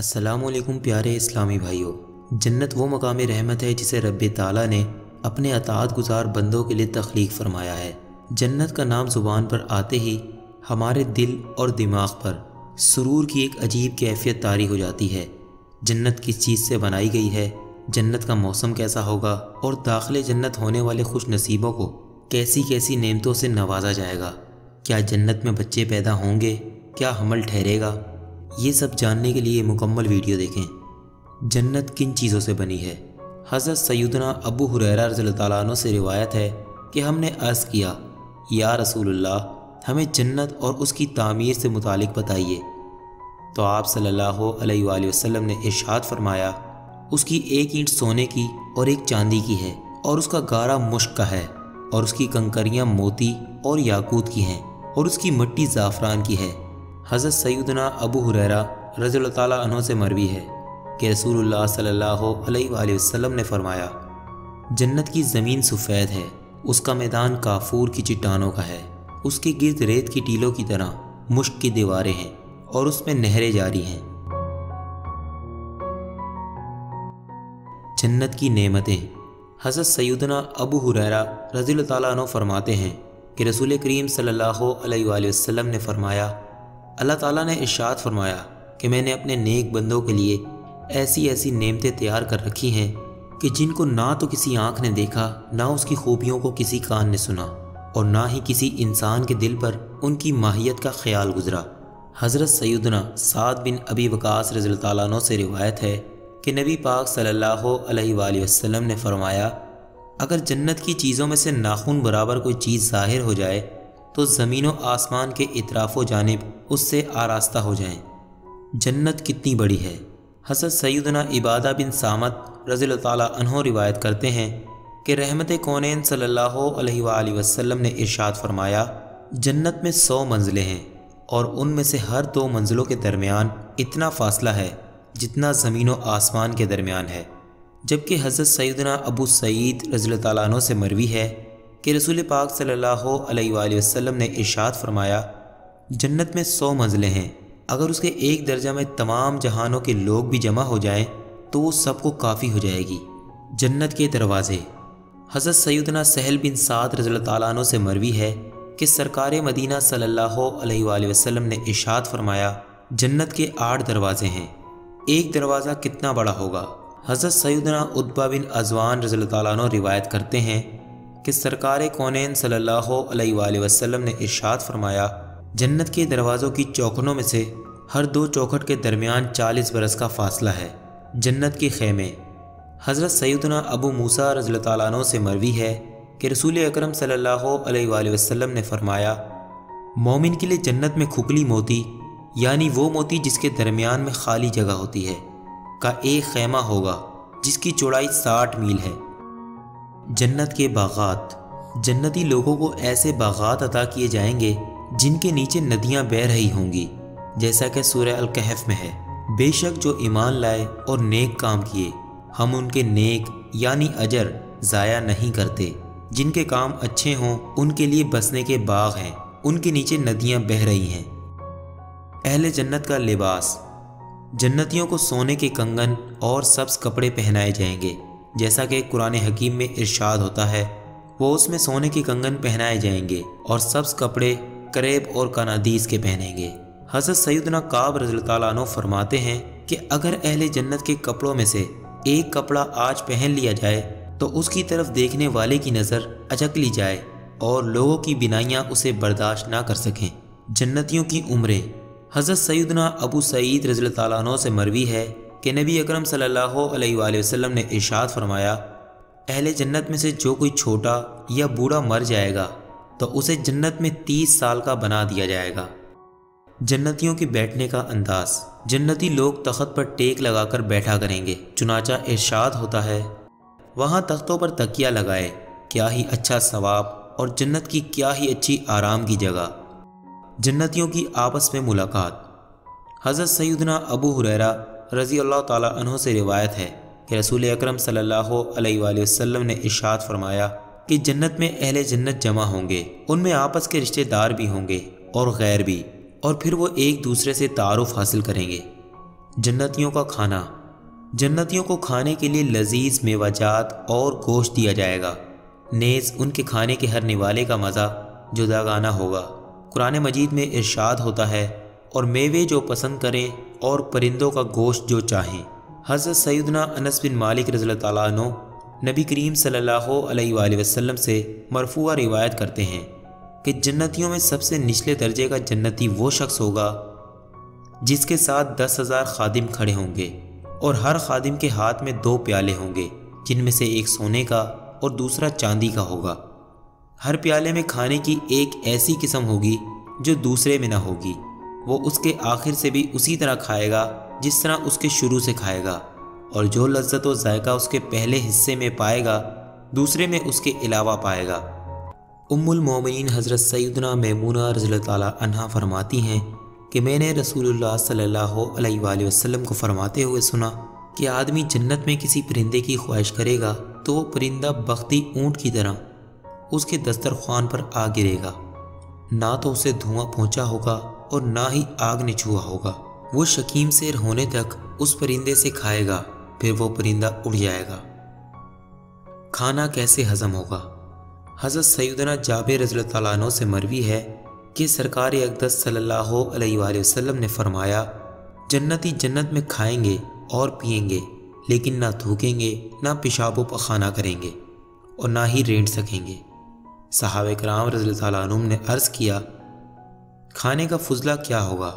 अस्सलाम वालेकुम प्यारे इस्लामी भाइयों। जन्नत वो मकाम रहमत है जिसे रब्बे ताला ने अपने अताअत गुज़ार बंदों के लिए तख्लीक फ़रमाया है। जन्नत का नाम ज़ुबान पर आते ही हमारे दिल और दिमाग पर सुरूर की एक अजीब कैफियत तारी हो जाती है। जन्नत किस चीज़ से बनाई गई है, जन्नत का मौसम कैसा होगा और दाखिले जन्नत होने वाले खुश नसीबों को कैसी कैसी नेमतों से नवाजा जाएगा। क्या जन्नत में बच्चे पैदा होंगे, क्या हमल ठहरेगा, ये सब जानने के लिए मुकम्मल वीडियो देखें। जन्नत किन चीज़ों से बनी है। हज़रत सैयदना अबू हुरैरा रज़ियल्लाहु ताला अन्हु से रिवायत है कि हमने अर्ज़ किया, या रसूलुल्लाह, हमें जन्नत और उसकी तामीर से मुतालिक बताइए। तो आप सल्लल्लाहु अलैहि वसल्लम ने इरशाद फरमाया, उसकी एक ईंट सोने की और एक चांदी की है और उसका गारा मुश्क का है और उसकी कंकरियाँ मोती और याकूत की हैं और उसकी मिट्टी ज़ाफ़रान की है। हज़रत सैयदना अबू हुरैरा रज़ियल्लाहु ताला अन्हु से मरवी है कि रसूलुल्लाह सल्लल्लाहु अलैहि वसल्लम ने फरमाया, जन्नत की ज़मीन सफ़ेद है, उसका मैदान काफूर की चट्टानों का है, उसके गिर्द रेत की टीलों की तरह मुश्क की दीवारें हैं और उसमें नहरें जारी हैं। जन्नत की नेमतें। हज़रत सैयदना अबू हुरैरा रज़ियल्लाहु ताला अन्हु फरमाते हैं कि रसूल करीम सल्लल्लाहु अलैहि वसल्लम ने फरमाया, अल्लाह ताला ने इरशाद फरमाया कि मैंने अपने नेक बंदों के लिए ऐसी ऐसी नेमतें तैयार कर रखी हैं कि जिनको ना तो किसी आँख ने देखा, ना उसकी खूबियों को किसी कान ने सुना और ना ही किसी इंसान के दिल पर उनकी माहियत का ख्याल गुजरा। हज़रत सैयदना साद बिन अबी वक़ास रज़ियल्लाहु ताला अन्हु से रिवायत है कि नबी पाक सल्लल्लाहु अलैहि वसल्लम ने फरमाया, अगर जन्नत की चीज़ों में से नाखून बराबर कोई चीज़ ज़ाहिर हो जाए तो ज़मीन व आसमान के इतराफ़ो जानिब उससे आरास्ता हो जाएं। जन्नत कितनी बड़ी है। हज़रत सैयदना इबादा बिन सामत रज़ियल्लाहु ताला अन्हु रिवायत करते हैं कि रहमत कौनैन सल्लल्लाहु अलैहि वसल्लम ने इरशाद फरमाया, जन्नत में 100 मंजिलें हैं और उनमें से हर 2 मंजिलों के दरमियान इतना फ़ासला है जितना ज़मीन व आसमान के दरमियान है। जबकि हज़रत सैयदना अबू सईद रज़ियल्लाहु ताला अन्हु से मरवी है कि रसूल पाक सल्लल्लाहु अलैहि वसल्लम ने इरशाद फरमाया, जन्नत में 100 मंजिलें हैं, अगर उसके एक दर्जा में तमाम जहानों के लोग भी जमा हो जाएं तो वो सबको काफ़ी हो जाएगी। जन्नत के दरवाज़े। हज़रत सैयदना सहल बिन साद रज़ियल्लाहु ताला अन्हु से मरवी है कि सरकार मदीना सल्लल्लाहु अलैहि वसल्लम ने इरशाद फरमाया, जन्नत के 8 दरवाज़े हैं, एक दरवाज़ा कितना बड़ा होगा। हज़रत सैयदना उतबा बिन अज़वान रज़ियल्लाहु ताला अन्हु रिवायत करते हैं कि सरकार कौनैन सल्लल्लाहु अलैहि वसल्लम ने इरशाद फरमाया, जन्नत के दरवाज़ों की चौखनों में से हर 2 चौखट के दरमियान 40 बरस का फ़ासला है। जन्नत के खेमे। हज़रत सैयदना अबू मूसा रज़ियल्लाहु ताला अन्हु से मरवी है कि रसूल अकरम सल्लल्लाहु अलैहि वसल्लम ने फरमाया, मोमिन के लिए जन्नत में खुकली मोती, यानी वो मोती जिसके दरमियान में खाली जगह होती है, का एक खेमा होगा जिसकी चौड़ाई 60 मील है। जन्नत के बागात। जन्नती लोगों को ऐसे बागात अता किए जाएंगे जिनके नीचे नदियां बह रही होंगी, जैसा कि सूरह अल कहफ में है, बेशक जो ईमान लाए और नेक काम किए हम उनके नेक यानी अजर ज़ाया नहीं करते। जिनके काम अच्छे हों उनके लिए बसने के बाग हैं, उनके नीचे नदियां बह रही हैं। अहले जन्नत का लिबास। जन्नतियों को सोने के कंगन और सब्ज़ कपड़े पहनाए जाएंगे, जैसा कि कुरान हकीम में इरशाद होता है, वो उसमें सोने के कंगन पहनाए जाएंगे और सब्ज़ कपड़े करेब और कनादीस के पहनेंगे। हज़रत सैयदना काब रज़ियल्लाहु ताला अन्हु फरमाते हैं कि अगर अहले जन्नत के कपड़ों में से एक कपड़ा आज पहन लिया जाए तो उसकी तरफ देखने वाले की नज़र अचक ली जाए और लोगों की बिनाइयाँ उसे बर्दाश्त ना कर सकें। जन्नतियों की उम्रें। हज़रत सैयदना अबू सईद रज़ियल्लाहु ताला अन्हु से मरवी है कि नबी अकरम सल्लल्लाहु अलैहि वसल्लम ने इरशाद फरमाया, अहले जन्नत में से जो कोई छोटा या बूढ़ा मर जाएगा तो उसे जन्नत में 30 साल का बना दिया जाएगा। जन्नतियों के बैठने का अंदाज। जन्नती लोग तख्त पर टेक लगाकर बैठा करेंगे, चुनाचा इरशाद होता है, वहाँ तख्तों पर तकिया लगाए, क्या ही अच्छा सवाब और जन्नत की क्या ही अच्छी आराम की जगह। जन्नतियों की आपस में मुलाकात। हज़रत सैयदना अबू हुरैरा रज़ियल्लाहु ताला अन्हु से रिवायत है कि रसूल अकरम सल्लल्लाहु अलैहि वसल्लम ने इरशाद फरमाया कि जन्नत में अहले जन्नत जमा होंगे, उनमें आपस के रिश्तेदार भी होंगे और गैर भी, और फिर वो एक दूसरे से तारुफ हासिल करेंगे। جنتیوں کا کھانا۔ جنتیوں کو کھانے کے لیے لذیذ میوہ جات اور گوشت دیا جائے گا، نیز ان کے کھانے کے ہر نوالے کا مزہ جداگانہ ہوگا۔ قرآن مجید میں ارشاد ہوتا ہے، اور میوے جو پسند کریں اور پرندوں کا گوشت جو چاہیں۔ حضرت سیدنا انس بن مالک رضی اللہ تعالیٰ عنہ نبی کریم صلی اللہ علیہ وآلہ وسلم سے مرفوع روایت کرتے ہیں کہ جنتیوں میں سب سے نچلے درجے کا جنتی وہ شخص ہوگا جس کے ساتھ 10,000 خادم کھڑے ہوں گے، اور ہر خادم کے ہاتھ میں 2 پیالے ہوں گے، جن میں سے ایک سونے کا اور دوسرا چاندی کا ہوگا۔ ہر پیالے میں کھانے کی ایک ایسی قسم ہوگی جو دوسرے میں نہ ہوگی۔ وہ اس کے آخر سے بھی اسی طرح کھائے گا جس طرح اس کے شروع سے کھائے گا، اور جو لذت و ذائقہ اس کے پہلے حصے میں پائے گا دوسرے میں اس کے علاوہ پائے گا۔ ام المومنین حضرت سیدنا میمونہ رضی اللہ تعالیٰ عنہا فرماتی ہیں کہ میں نے رسول اللہ صلی اللہ علیہ وآلہ وسلم کو فرماتے ہوئے سنا کہ آدمی جنت میں کسی پرندے کی خواہش کرے گا تو وہ پرندہ بختی اونٹ کی طرح اس کے دسترخوان پر آ گرے گا، نہ تو اسے دھواں پہنچا ہوگا اور نہ ہی آگ نے چھوا ہوگا۔ وہ شکیم سیر ہونے تک اس پرندے سے کھائے گا، پھر وہ پرندہ اڑ جائے گا۔ کھانا کیسے ہضم ہوگا؟ حضرت سیدنا جابر رضی اللہ تعالیٰ عنہ سے مروی ہے کہ سرکار اقدس صلی اللہ علیہ وآلہ وسلم نے فرمایا، جنتی جنت میں کھائیں گے اور پئیں گے، لیکن نہ تھوکیں گے، نہ پیشاب و پخانہ کریں گے، اور نہ ہی رینٹ سکیں گے۔ صحابہ کرام رضی اللہ تعالیٰ عنہم نے عرض کیا، کھانے کا فضلہ کیا ہوگا؟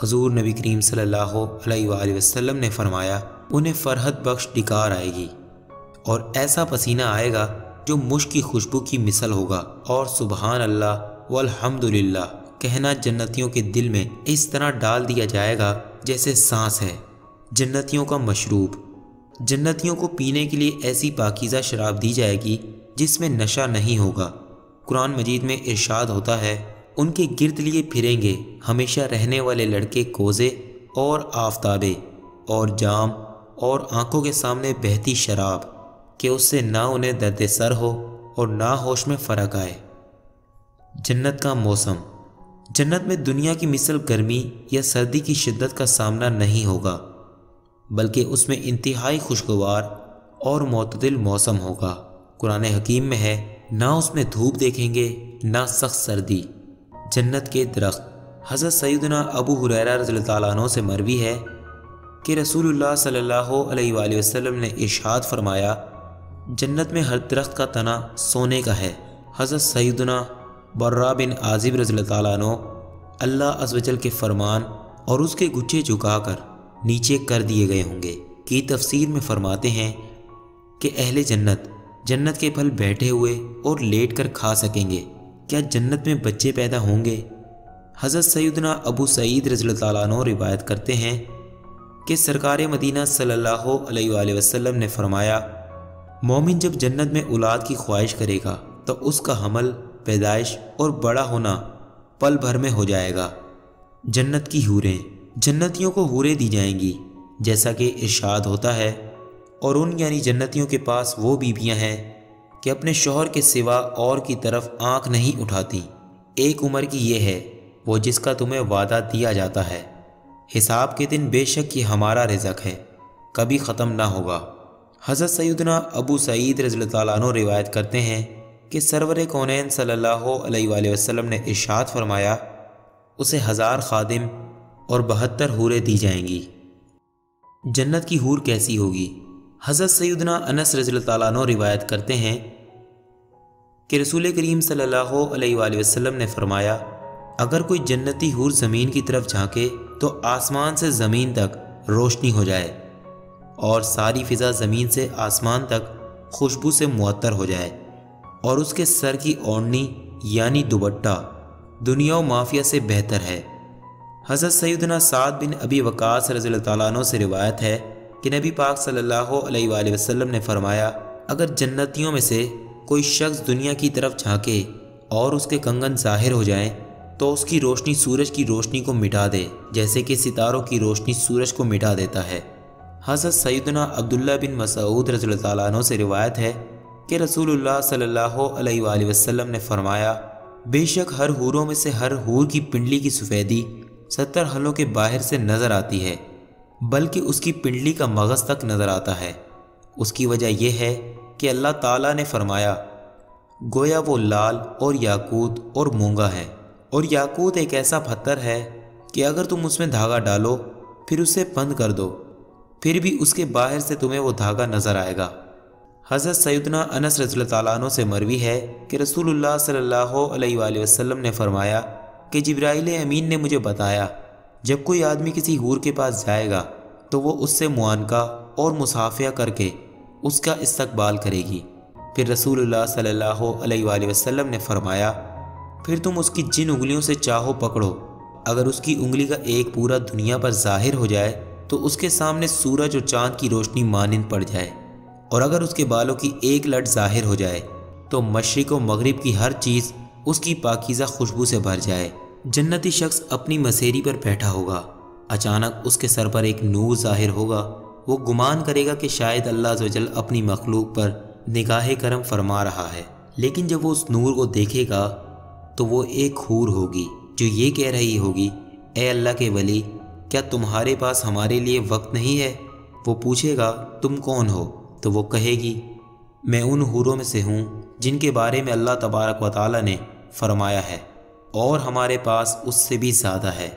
حضور نبی کریم صلی اللہ علیہ وآلہ وسلم نے فرمایا، انہیں فرحت بخش ڈکار آئے گی، اور ایسا پسینہ آئے گا جو مشک کی خوشبو کی مثل ہوگا، اور سبحان اللہ والحمدللہ کہنا جنتیوں کے دل میں اس طرح ڈال دیا جائے گا جیسے سانس ہے۔ جنتیوں کا مشروب۔ جنتیوں کو پینے کے لیے ایسی پاکیزہ شراب دی جائے گی جس میں نشہ نہیں ہوگا۔ قرآن مجید میں ارشاد ہوتا ہے، ان کے گرد لیے پھریں گے ہمیشہ رہنے والے لڑکے کوزے اور آفتابے اور جام، اور آنکھوں کے سامنے بہتی شراب کہ اس سے نہ انہیں درد سر ہو اور نہ ہوش میں فرق آئے۔ جنت کا موسم۔ جنت میں دنیا کی مثل گرمی یا سردی کی شدت کا سامنا نہیں ہوگا، بلکہ اس میں انتہائی خوشگوار اور معتدل موسم ہوگا۔ قرآن حکیم میں ہے، نہ اس میں دھوپ دیکھیں گے نہ سخت سردی۔ جنت کے درخت۔ حضرت سیدنا ابو ہریرہ رضی اللہ تعالیٰ عنہ سے مروی ہے کہ رسول اللہ صلی اللہ علیہ وآلہ وسلم نے ارشاد فرمایا، جنت میں ہر درخت کا تنا سونے کا ہے۔ حضرت سیدنا برا بن عازب رضی اللہ تعالیٰ عنہ اللہ عز و جل کے فرمان اور اس کے گچھے جھکا کر نیچے کر دیے گئے ہوں گے کی تفسیر میں فرماتے ہیں کہ اہل جنت جنت کے پھل بیٹھے ہوئے اور لیٹ کر کھا سکیں گے۔ کیا جنت میں بچے پیدا ہوں گے؟ حضرت سیدنا ابو سعید رضی اللہ تعالیٰ عنہ روایت کرتے ہیں کہ سرکار مدینہ صلی اللہ علیہ وآلہ وسلم نے فرمایا، مومن جب جنت میں اولاد کی خواہش کرے گا تو اس کا حمل، پیدائش اور بڑا ہونا پل بھر میں ہو جائے گا۔ جنت کی حوریں۔ جنتیوں کو حوریں دی جائیں گی جیسا کہ ارشاد ہوتا ہے، اور ان یعنی جنتیوں کے پاس وہ بیویاں ہیں کہ اپنے شوہر کے سوا اور کی طرف آنکھ نہیں اٹھاتی۔ ایک عمر کی یہ ہے وہ جس کا تمہیں وعدہ دیا جاتا ہے، حساب کے دن بے شک یہ ہمارا رزق ہے، کبھی ختم نہ ہوگا۔ حضرت سیدنا ابو سعید رضی اللہ تعالیٰ عنہ روایت کرتے ہیں کہ سرور کونین صلی اللہ علیہ وآلہ وسلم نے ارشاد فرمایا، اسے 1000 خادم اور 72 حوریں دی جائیں گی۔ جنت کی حور کیسی ہوگی؟ حضرت سیدنا انس رضی اللہ تعالیٰ عنہ روایت کرتے ہیں کہ رسول کریم صلی اللہ علیہ وآلہ وسلم نے فرمایا، اگر کوئی جنتی حور زمین کی طرف جھانکے تو آسمان سے زمین تک روشنی ہو جائے، اور ساری فضا زمین سے آسمان تک خوشبو سے معطر ہو جائے، اور اس کے سر کی اوڑھنی یعنی دوپٹہ دنیا و مافیہ سے بہتر ہے۔ حضرت سیدنا سعد بن ابی وقاص رضی اللہ تعالیٰ عنہ سے روایت ہے کہ نبی پاک صلی اللہ علیہ وآلہ وسلم نے فرمایا، اگر جنتیوں میں سے کوئی شخص دنیا کی طرف جھانکے اور اس کے کنگن ظاہر ہو جائیں تو اس کی روشنی سورج کی روشنی کو مٹا دے، جیسے کہ ستاروں کی روشنی سورج کو مٹا دیتا ہے۔ حضرت سیدنا عبداللہ بن مسعود رضی اللہ تعالیٰ عنہ سے روایت ہے کہ رسول اللہ صلی اللہ علیہ وآلہ وسلم نے فرمایا، بے شک ہر حوروں میں سے ہر حور کی پنڈلی کی سفیدی 70 ہلوں کے باہر سے نظر آتی ہے، बल्कि उसकी पिंडली का मगज़ तक नज़र आता है। उसकी वजह यह है कि अल्लाह ताला ने फरमाया, गोया वो लाल और याकूत और मूंगा है, और याकूत एक ऐसा पत्थर है कि अगर तुम उसमें धागा डालो फिर उसे बंद कर दो, फिर भी उसके बाहर से तुम्हें वो धागा नज़र आएगा। हज़रत सैयदना अनस रज़ियल्लाहु ताला अन्हु से मरवी है कि रसूलुल्लाह सल्लल्लाहु अलैहि वसल्लम ने फरमाया कि जिब्राइल अमीन ने मुझे बताया, जब कोई आदमी किसी हूर के पास जाएगा तो वो उससे मुआनका और मुसाफिया करके उसका इस्तकबाल करेगी। फिर रसूलुल्लाह सल्लल्लाहु अलैहि वसल्लम ने फरमाया, फिर तुम उसकी जिन उंगलियों से चाहो पकड़ो, अगर उसकी उंगली का एक पूरा दुनिया पर ज़ाहिर हो जाए तो उसके सामने सूरज और चाँद की रोशनी मानिंद पड़ जाए, और अगर उसके बालों की एक लट ज़ाहिर हो जाए तो मशरिक़ व मगरिब की हर चीज़ उसकी पाकीज़ा खुशबू से भर जाए। जन्नती शख्स अपनी मसेरी पर बैठा होगा, अचानक उसके सर पर एक नूर ज़ाहिर होगा। वो गुमान करेगा कि शायद अल्लाह अज़्ज़वजल अपनी मखलूक पर निगाह करम फरमा रहा है, लेकिन जब वो उस नूर को देखेगा तो वो एक हूर होगी जो ये कह रही होगी, ए अल्लाह के वली, क्या तुम्हारे पास हमारे लिए वक्त नहीं है? वो पूछेगा, तुम कौन हो? तो वो कहेगी, मैं उन हूरों में से हूँ जिनके बारे में अल्लाह तबारक व तआला ने फरमाया है, और हमारे पास उससे भी ज़्यादा है।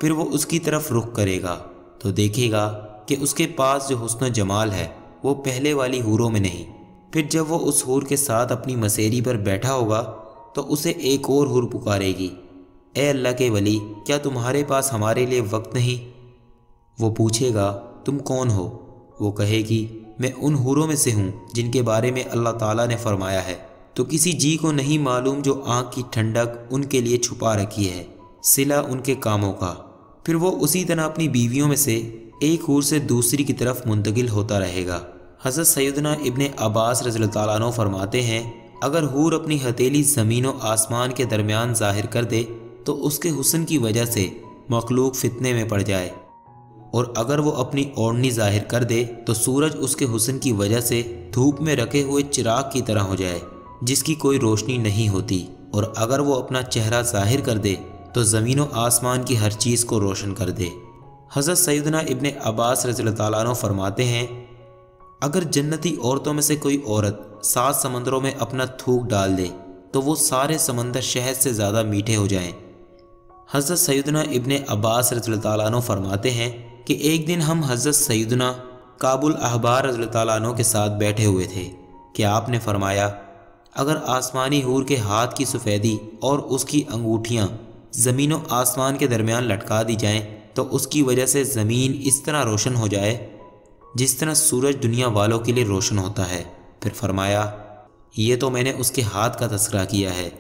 फिर वो उसकी तरफ रुख करेगा तो देखेगा कि उसके पास जो हुस्न जमाल है वो पहले वाली हूरों में नहीं। फिर जब वो उस हूर के साथ अपनी मसेरी पर बैठा होगा तो उसे एक और हूर पुकारेगी, ए अल्लाह के वली, क्या तुम्हारे पास हमारे लिए वक्त नहीं? वो पूछेगा, तुम कौन हो? वो कहेगी, मैं उन हूरों में से हूँ जिनके बारे में अल्लाह ताला ने फरमाया है, तो किसी जी को नहीं मालूम जो आँख की ठंडक उनके लिए छुपा रखी है, सिला उनके कामों का। फिर वो उसी तरह अपनी बीवियों में से एक हूर से दूसरी की तरफ मुंतकिल होता रहेगा। हज़रत सैयदना इब्ने अब्बास रज़ियल्लाहु ताला अन्हु फरमाते हैं, अगर हूर अपनी हथेली ज़मीन और आसमान के दरमियान ज़ाहिर कर दे तो उसके हुस्न की वजह से मखलूक फितने में पड़ जाए, और अगर वो अपनी ओढ़नी ज़ाहिर कर दे तो सूरज उसके हुस्न की वजह से धूप में रखे हुए चिराग की तरह हो जाए जिसकी कोई रोशनी नहीं होती, और अगर वो अपना चेहरा ज़ाहिर कर दे तो ज़मीन और आसमान की हर चीज़ को रोशन कर दे। हज़रत सैयदना इब्ने अब्बास रज़ियल्लाहु ताला अन्हु फरमाते हैं, अगर जन्नती औरतों में से कोई औरत 7 समंदरों में अपना थूक डाल दे तो वो सारे समंदर शहद से ज़्यादा मीठे हो जाएं। हज़रत सैयदना इब्ने अब्बास रज़ियल्लाहु ताला अन्हु फरमाते हैं कि एक दिन हम हज़रत सैयदना काबुल अहबार रज़ियल्लाहु ताला अन्हु के साथ बैठे हुए थे कि आपने फरमाया, अगर आसमानी हूर के हाथ की सफ़ेदी और उसकी अंगूठियाँ ज़मीन और आसमान के दरमियान लटका दी जाएं तो उसकी वजह से ज़मीन इस तरह रोशन हो जाए जिस तरह सूरज दुनिया वालों के लिए रोशन होता है। फिर फरमाया, ये तो मैंने उसके हाथ का तस्करा किया है,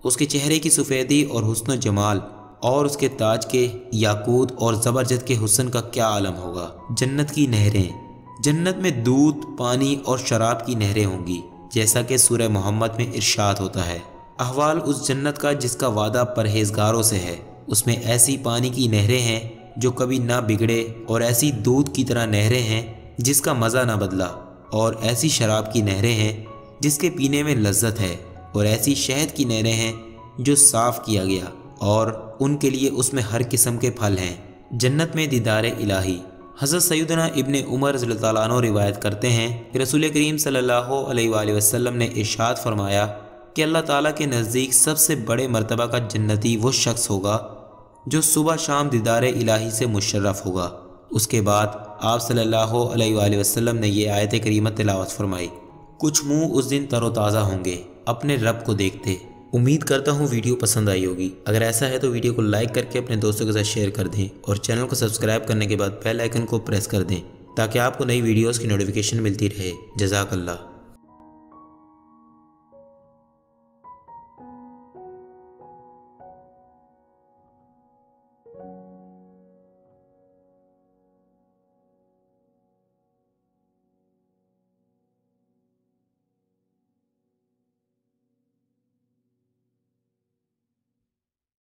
उसके चेहरे की सफ़ेदी और हुस्न जमाल और उसके ताज के याकूत और ज़बरजद के हुस्न का क्या आलम होगा। जन्नत की नहरें, जन्नत में दूध, पानी और शराब की नहरें होंगी, जैसा कि सूरह मोहम्मद में इरशाद होता है। अहवाल उस जन्नत का जिसका वादा परहेजगारों से है, उसमें ऐसी पानी की नहरें हैं जो कभी ना बिगड़े, और ऐसी दूध की तरह नहरें हैं जिसका मज़ा ना बदला, और ऐसी शराब की नहरें हैं जिसके पीने में लज्जत है, और ऐसी शहद की नहरें हैं जो साफ़ किया गया, और उनके लिए उसमें हर किस्म के फल हैं। जन्नत में दीदार इलाही। हज़रत सैयदना इब्ने उमर रज़ियल्लाहु ताला अन्हु रिवायत करते हैं कि रसूल करीम सल्लल्लाहु अलैहि वसल्लम ने इरशाद फरमाया कि अल्लाह ताला के नज़दीक सबसे बड़े मर्तबा का जन्नती वो शख्स होगा जो सुबह शाम दीदार इलाही से मुशर्रफ होगा। उसके बाद आप सल्लल्लाहु अलैहि वसल्लम ने ये आयत करीमत तिलावत फरमाई, कुछ मुँह उस दिन तरोताज़ा होंगे अपने रब को देखते। उम्मीद करता हूँ वीडियो पसंद आई होगी। अगर ऐसा है तो वीडियो को लाइक करके अपने दोस्तों के साथ शेयर कर दें, और चैनल को सब्सक्राइब करने के बाद बेल आइकन को प्रेस कर दें ताकि आपको नई वीडियोज़ की नोटिफिकेशन मिलती रहे। जज़ाकल्लाह।